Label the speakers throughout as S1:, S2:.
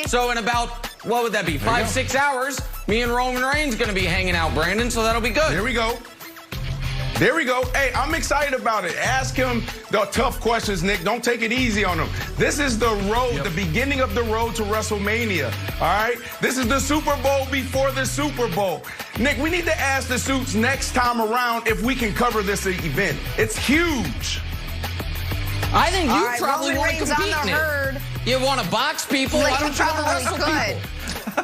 S1: So in about, what would that be, 5-6 hours, me and Roman Reigns going to be hanging out, Brandon, so that'll be good.
S2: There we go. There we go. Hey, I'm excited about it. Ask him the tough questions, Nick. Don't take it easy on him. This is the road, the beginning of the road to WrestleMania, all right? This is the Super Bowl before the Super Bowl. Nick, we need to ask the suits next time around if we can cover this event. It's huge.
S1: I think you probably want to compete,
S3: on the herd.
S1: You want to box people? Why don't you want to wrestle people?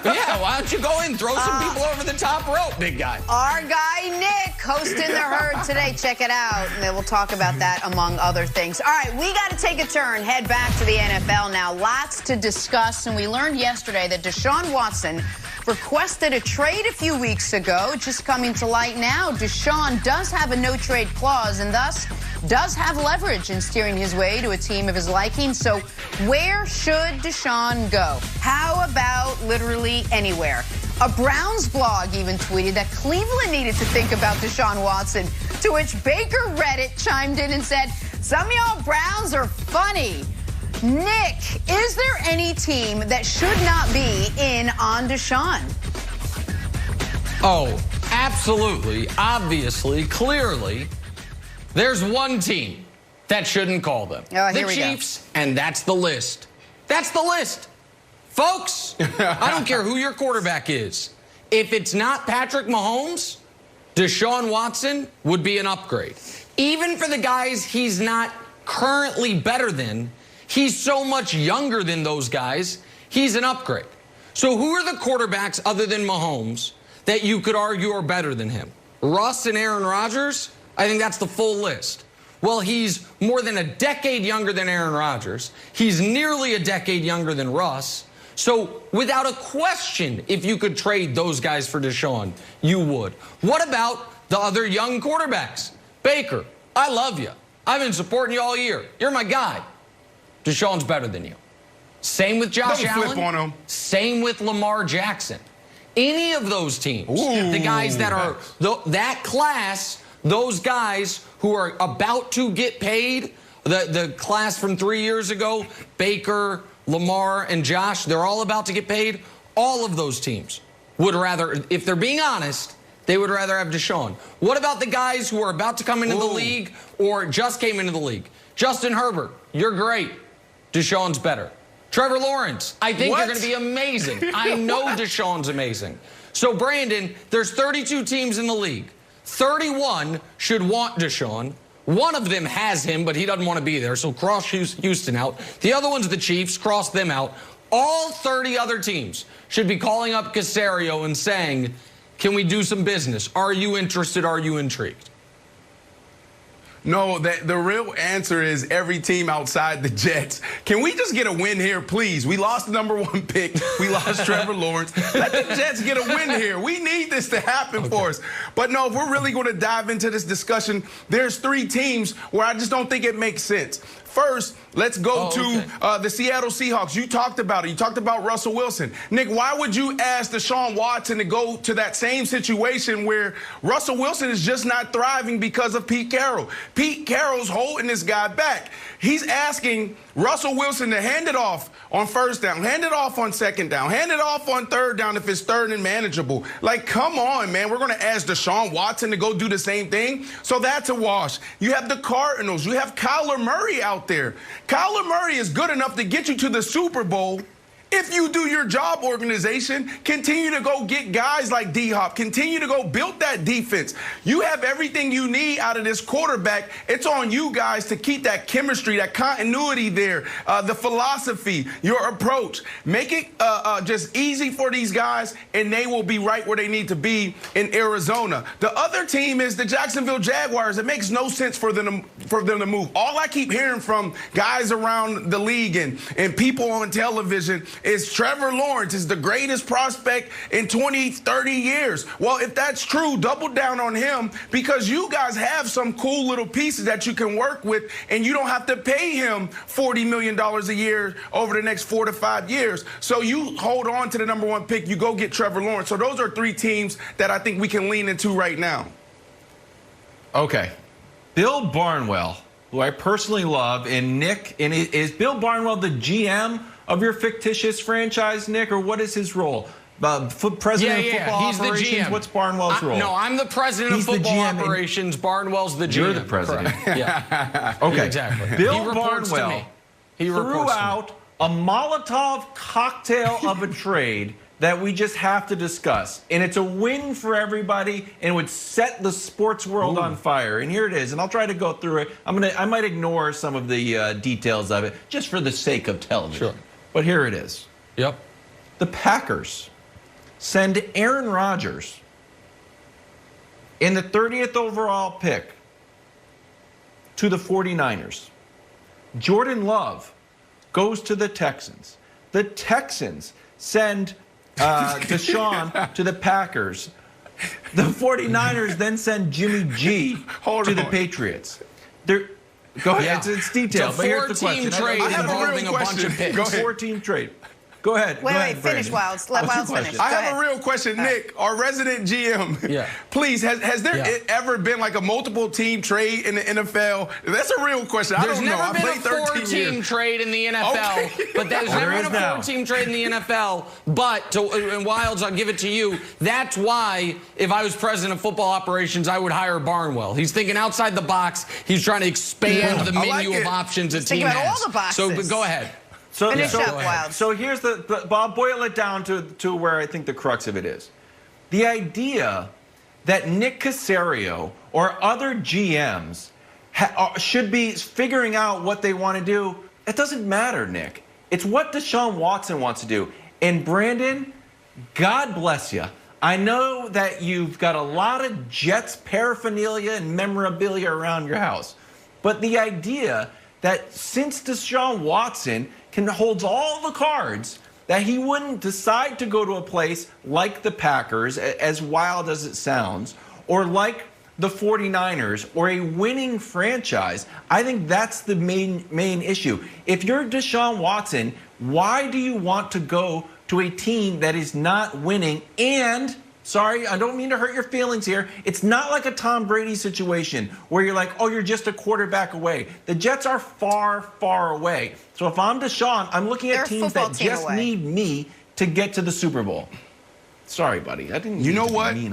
S1: Yeah, why don't you go in, throw some people over the top rope, big guy.
S3: Our guy Nick hosting the herd today. Check it out, and then we'll talk about that among other things. All right, we got to take a turn, head back to the NFL now. Lots to discuss, and we learned yesterday that Deshaun Watson requested a trade a few weeks ago. Just coming to light now, Deshaun does have a no-trade clause and thus does have leverage in steering his way to a team of his liking. So where should Deshaun go? How about literally anywhere? A Browns blog even tweeted that Cleveland needed to think about Deshaun Watson, to which Baker Reddit chimed in and said, some of y'all Browns are funny. Nick, is there any team that should not be in on Deshaun?
S1: Oh, absolutely, obviously, clearly. There's one team that shouldn't call them. The Chiefs, and that's the list. That's the list. Folks, I don't care who your quarterback is. If it's not Patrick Mahomes, Deshaun Watson would be an upgrade. Even for the guys he's not currently better than, he's so much younger than those guys, he's an upgrade. So who are the quarterbacks other than Mahomes that you could argue are better than him? Russ and Aaron Rodgers? I think that's the full list. Well, he's more than a decade younger than Aaron Rodgers. He's nearly a decade younger than Russ. So without a question, if you could trade those guys for Deshaun, you would. What about the other young quarterbacks? Baker, I love you. I've been supporting you all year. You're my guy. Deshaun's better than you. Same with Josh Allen.
S2: Flip on him.
S1: Same with Lamar Jackson. Any of those teams, the guys that are that class, those guys who are about to get paid, the class from 3 years ago, Baker, Lamar, and Josh, they're all about to get paid. All of those teams would rather, if they're being honest, they would rather have Deshaun. What about the guys who are about to come into the league or just came into the league? Justin Herbert, you're great. Deshaun's better. Trevor Lawrence, I think you're going to be amazing. I know Deshaun's amazing. So, Brandon, there's 32 teams in the league. 31 should want Deshaun. One of them has him, but he doesn't want to be there, so cross Houston out. The other one's the Chiefs, cross them out. All 30 other teams should be calling up Caserio and saying, can we do some business? Are you interested? Are you intrigued?
S2: No, the real answer is every team outside the Jets. Can we just get a win here, please? We lost the #1 pick. We lost Trevor Lawrence. Let the Jets get a win here. We need this to happen for us. But no, if we're really going to dive into this discussion, there's 3 teams where I just don't think it makes sense. First, let's go to the Seattle Seahawks. You talked about it. You talked about Russell Wilson. Nick, why would you ask Deshaun Watson to go to that same situation where Russell Wilson is just not thriving because of Pete Carroll? Pete Carroll's holding this guy back. He's asking Russell Wilson to hand it off on first down, hand it off on second down, hand it off on third down if it's third and manageable. Like, come on, man. We're going to ask Deshaun Watson to go do the same thing? So that's a wash. You have the Cardinals. You have Kyler Murray out there. Kyler Murray is good enough to get you to the Super Bowl. If you do your job, organization, continue to go get guys like D-Hop. Continue to go build that defense. You have everything you need out of this quarterback. It's on you guys to keep that chemistry, that continuity there, the philosophy, your approach. Make it just easy for these guys, and they will be right where they need to be in Arizona. The other team is the Jacksonville Jaguars. It makes no sense for them to move. All I keep hearing from guys around the league and people on television is Trevor Lawrence is the greatest prospect in 20, 30 years. Well, if that's true, double down on him, because you guys have some cool little pieces that you can work with, and you don't have to pay him $40 million a year over the next 4 to 5 years. So you hold on to the #1 pick. You go get Trevor Lawrence. So those are 3 teams that I think we can lean into right now.
S4: Okay. Bill Barnwell, who I personally love, and Nick, and is Bill Barnwell the GM of your fictitious franchise, Nick, or what is his role? President of football
S1: He's
S4: operations.
S1: The GM.
S4: What's Barnwell's role?
S1: No, I'm the president of football operations. Barnwell's the GM.
S4: You're the president.
S1: Yeah.
S4: Okay.
S1: Exactly.
S4: Bill Barnwell threw out a Molotov cocktail of a trade that we just have to discuss. And it's a win for everybody and would set the sports world on fire. And here it is. And I'll try to go through it. I might ignore some of the details of it just for the sake of television.
S1: Sure.
S4: But here it is.
S1: Yep.
S4: The Packers send Aaron Rodgers in the 30th overall pick to the 49ers. Jordan Love goes to the Texans. The Texans send Deshaun to the Packers. The 49ers then send Jimmy G to the Patriots. Go ahead, it's detailed.
S1: It's a 4-team trade involving a bunch of picks.
S2: Go ahead.
S4: 4-team trade. Go ahead.
S3: Wait, finish, Wilds. Let Wilds finish.
S2: I have a real question, Nick, our resident GM.
S1: Yeah.
S2: Please, has there ever been like a multiple team trade in the NFL? That's a real question. I don't know.
S1: There's never been a 4-team trade in the NFL,
S2: Okay.
S1: but there's never been a 4-team trade in the NFL. But, and Wilds, I'll give it to you. That's why, if I was president of football operations, I would hire Barnwell. He's thinking outside the box. He's trying to expand the menu of options a team has.
S3: Think about all the boxes.
S1: So go ahead.
S3: Finish up, Wilds.
S4: So here's I'll boil it down to where I think the crux of it is. The idea that Nick Caserio or other GMs should be figuring out what they want to do, it doesn't matter, Nick. It's what Deshaun Watson wants to do. And Brandon, God bless you. I know that you've got a lot of Jets paraphernalia and memorabilia around your house. But the idea that since Deshaun Watson holds all the cards, that he wouldn't decide to go to a place like the Packers, as wild as it sounds, or like the 49ers, or a winning franchise. I think that's the main issue. If you're Deshaun Watson, why do you want to go to a team that is not winning? And sorry, I don't mean to hurt your feelings here. It's not like a Tom Brady situation where you're like, oh, you're just a quarterback away. The Jets are far, far away. So if I'm Deshaun, I'm looking at teams that just need me to get to the Super Bowl. Sorry, buddy. I didn't mean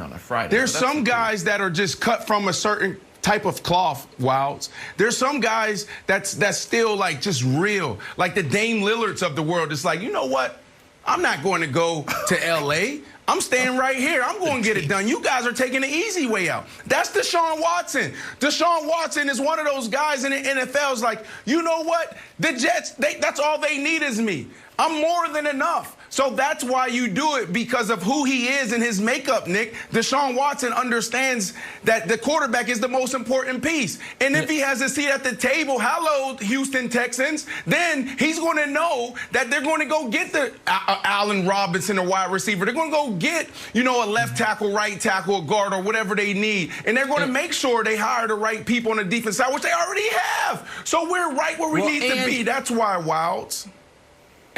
S4: on a Friday.
S2: There's some guys that are just cut from a certain type of cloth, Wilds. There's some guys that's still like just real, like the Dame Lillards of the world. It's like, you know what? I'm not going to go to L.A. I'm staying right here. I'm going to get it done. You guys are taking the easy way out. That's Deshaun Watson. Deshaun Watson is one of those guys in the NFL. Is like, you know what? The Jets, that's all they need is me. I'm more than enough. So that's why you do it, because of who he is and his makeup, Nick. Deshaun Watson understands that the quarterback is the most important piece. And if he has a seat at the table, hello, Houston Texans, then he's going to know that they're going to go get the Allen Robinson, a wide receiver. They're going to go get, a left tackle, right tackle, a guard, or whatever they need. And they're going to make sure they hire the right people on the defense side, which they already have. So we're right where we need to be. That's why, Wilds.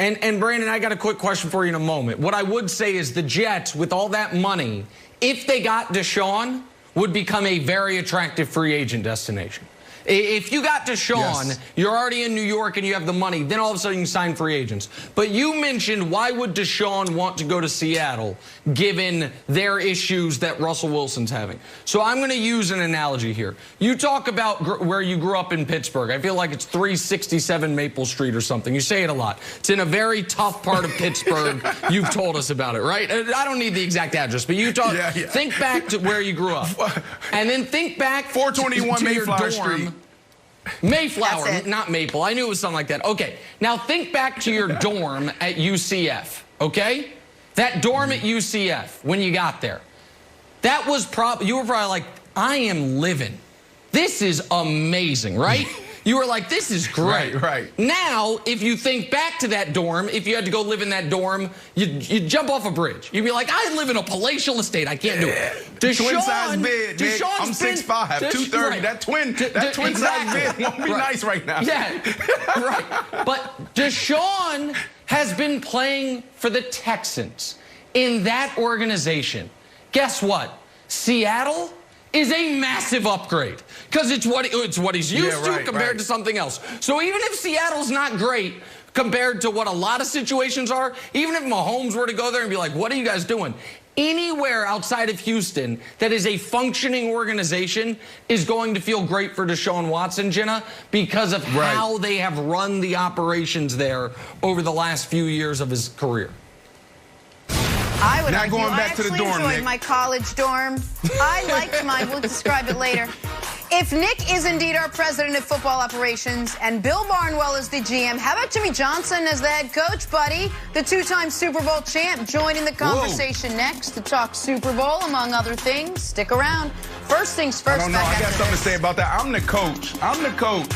S1: And Brandon, I got a quick question for you in a moment. What I would say is the Jets, with all that money, if they got Deshaun, would become a very attractive free agent destination. If you got Deshaun, you're already in New York and you have the money, then all of a sudden you sign free agents. But you mentioned, why would Deshaun want to go to Seattle given their issues that Russell Wilson's having? So I'm going to use an analogy here. You talk about where you grew up in Pittsburgh. I feel like it's 367 Maple Street or something. You say it a lot. It's in a very tough part of Pittsburgh. You've told us about it, right? I don't need the exact address, but you talk. Think back to where you grew up. And then think back
S2: 421
S1: to
S2: Mayflower
S1: your dorm.
S2: Street.
S1: Mayflower, not Maple. I knew it was something like that. Okay, now think back to your dorm at UCF, okay? That dorm at UCF, when you got there, that was you were probably like, I am living. This is amazing, right? You were like, this is great.
S2: Right.
S1: Now, if you think back to that dorm, if you had to go live in that dorm, you'd jump off a bridge. You'd be like, I live in a palatial estate. I can't do it.
S2: Twin size bed, Nick. I'm 6'5", 230. Right. That twin size bed won't be nice right now.
S1: Yeah, right. But Deshaun has been playing for the Texans in that organization. Guess what? Seattle is a massive upgrade because it's what he's used to compared to something else. So even if Seattle's not great, compared to what a lot of situations are. Even if Mahomes were to go there and be like, what are you guys doing? Anywhere outside of Houston that is a functioning organization is going to feel great for Deshaun Watson, Jenna, because of how they have run the operations there over the last few years of his career.
S3: I would
S2: Not going back to the dorm,
S3: enjoyed
S2: Nick.
S3: my college dorm. I liked mine. We'll describe it later. If Nick is indeed our president of football operations and Bill Barnwell is the GM, how about Jimmy Johnson as the head coach, buddy? The two-time Super Bowl champ joining the conversation next to talk Super Bowl, among other things. Stick around. First things first.
S2: I don't know. I got something to say about that. I'm the coach. I'm the coach.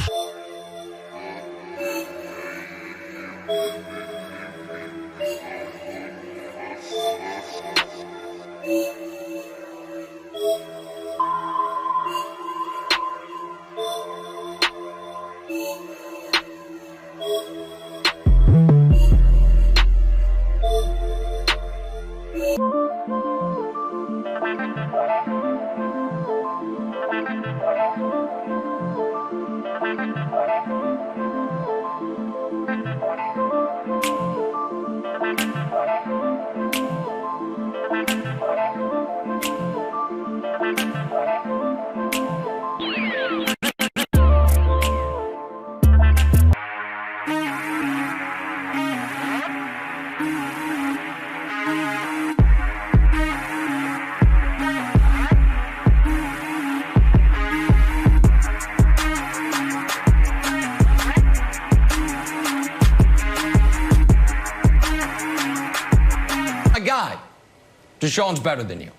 S1: Deshaun's better than you.